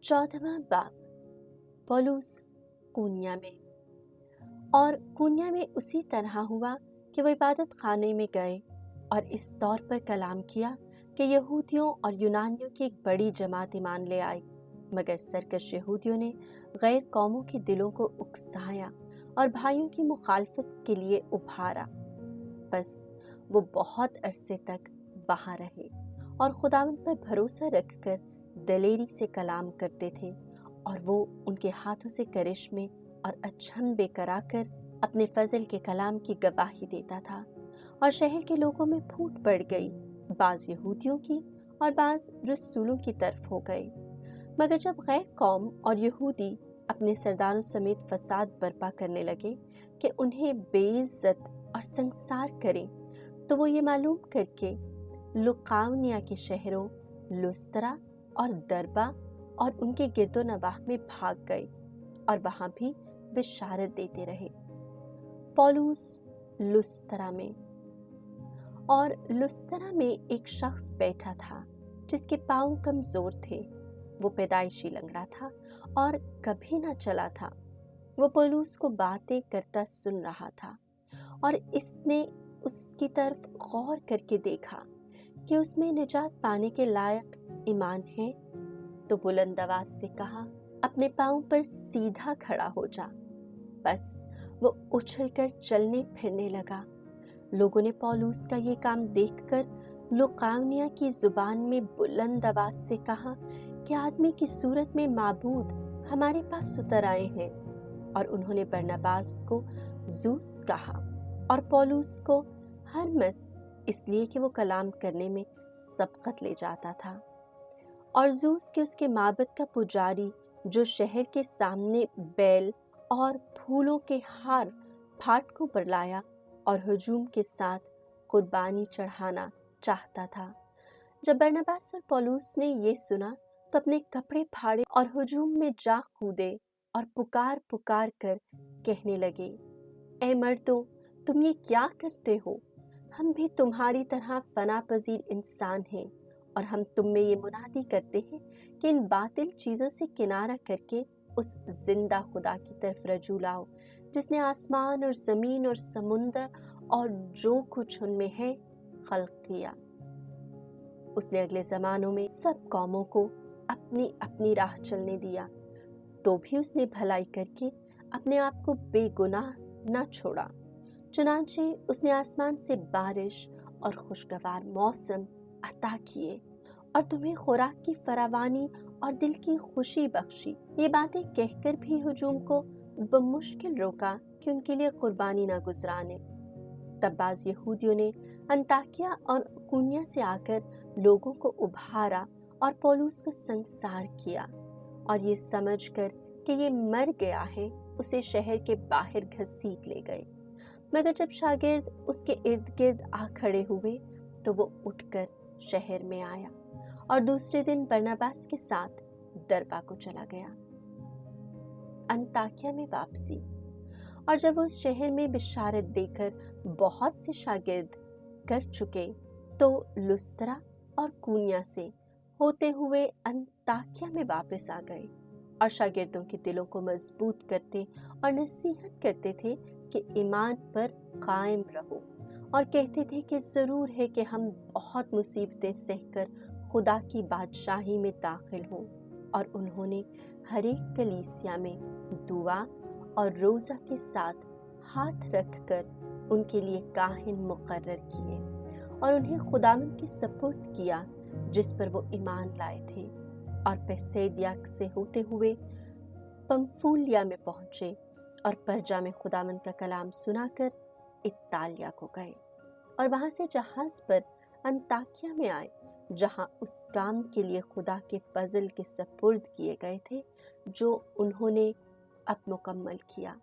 14वां बाब। पौलुस कूनिया में। और कूनिया में उसी तरह हुआ कि वो इबादत खाने में गए और इस तौर पर कलाम किया कि यहूदियों और यूनानियों की एक बड़ी जमात ईमान ले आई, मगर सरकश यहूदियों ने गैर कौमों के दिलों को उकसाया और भाइयों की मुखालफत के लिए उभारा। बस वो बहुत अरसे तक वहां रहे और खुदावंद पर भरोसा रखकर दलेरी से कलाम करते थे, और वो उनके हाथों से करिश्मे और अचंभे कराकर अपने फजल के कलाम की गवाही देता था। और शहर के लोगों में फूट पड़ गई, बाज यहूदियों की और बाज रसूलों की तरफ हो गए। मगर जब गैर कौम और यहूदी अपने सरदारों समेत फसाद बर्पा करने लगे कि उन्हें बेइज्जत और संसार करें, तो वो ये मालूम करके लुकाउनिया के शहरों लुस्त्रा और दरबा और उनके गिरदो नवाह में भाग गए और वहां भी बिशारत देते रहे। पौलुस लुस्त्रा में। और लुस्त्रा में एक शख्स बैठा था जिसके पांव कमजोर थे। वो पैदाइशी लंगड़ा था और कभी ना चला था। वो पौलुस को बातें करता सुन रहा था, और इसने उसकी तरफ गौर करके देखा कि उसमें निजात पाने के लायक ईमान है, तो बुलंद आवाज से कहा, अपने पांव पर सीधा खड़ा हो जा। बस वो उछलकर चलने फिरने लगा। लोगों ने पौलुस का ये काम देखकर लुकाउनिया की जुबान में बुलंद आवाज से कहा कि आदमी की सूरत में माबूद हमारे पास उतर आए हैं। और उन्होंने बरनबास को जूस कहा और पौलुस को हरमस, इसलिए कि वो कलाम करने में सबकत ले जाता था। और जूस के उसके माबद का पुजारी, जो शहर के सामने बैल और फूलों के हार फाटकों पर लाया और हुजूम के साथ कुर्बानी चढ़ाना चाहता था। जब बरनबास और पौलुस ने ये सुना तो अपने कपड़े फाड़े और हुजूम में जा कूदे और पुकार पुकार कर कहने लगे, ए मर्दों, तुम ये क्या करते हो? हम भी तुम्हारी तरह फना पजीर इंसान हैं, और हम तुम में ये मुनादी करते हैं कि इन बातिल चीजों से किनारा करके उस जिंदा खुदा की तरफ रजू लाओ, जिसने आसमान और जमीन और समुंदर और जो कुछ उनमें है खल्क किया। उसने अगले जमानों में सब कौमों को अपनी अपनी राह चलने दिया, तो भी उसने भलाई करके अपने आप को बेगुनाह न छोड़ा। चुनांचे उसने आसमान से बारिश और खुशगवार मौसम अता किए और तुम्हें खुराक की फरावानी और दिल की खुशी बख्शी। ये बातें कहकर भी हुजूम को बमुश्किल रोका कि उनके लिए कुर्बानी ना गुजराने। तब बाज यहूदियों ने अंताकिया और कूनिया से आकर लोगों को उभारा और पौलुस को संसार किया, और ये समझकर कि ये मर गया है, उसे शहर के बाहर घसीट ले गए। मगर जब शागिर्द उसके इर्द गिर्द आ खड़े हुए तो वो उठकर शहर में आया और दूसरे दिन बरनबास के साथ दरबा को चला गया। अंताकिया में वापसी। और जब वो उस शहर में बिशारत देकर बहुत से शागिर्द कर चुके, तो लुस्त्रा और कूनिया से होते हुए अंताकिया में वापस आ गए और शागिर्दों के दिलों को मजबूत करते और नसीहत करते थे कि ईमान पर कायम रहो, और कहते थे कि जरूर है कि हम बहुत मुसीबतें सहकर खुदा की बादशाही में दाखिल हों। और उन्होंने हर एक कलीसिया में दुआ और रोज़ा के साथ हाथ रखकर उनके लिए काहिन मुकर्रर किए और उन्हें खुदावंद के सपुर्द किया जिस पर वो ईमान लाए थे। और पिसिदिया से होते हुए पंफूलिया में पहुंचे और परजा में खुदावंद का कलाम सुनाकर इतालिया को गए और वहां से जहाज पर अंताकिया में आए, जहां उस काम के लिए खुदा के फजल के सपुर्द किए गए थे जो उन्होंने अब मुकम्मल किया।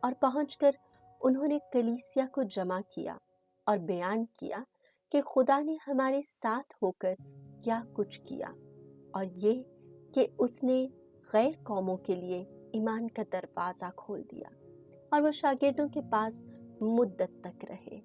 और पहुंचकर उन्होंने कलीसिया को जमा किया और बयान किया कि खुदा ने हमारे साथ होकर क्या कुछ किया, और ये कि उसने गैर कौमों के लिए ईमान का दरवाज़ा खोल दिया। और वो शागिर्दों के पास मुद्दत तक रहे।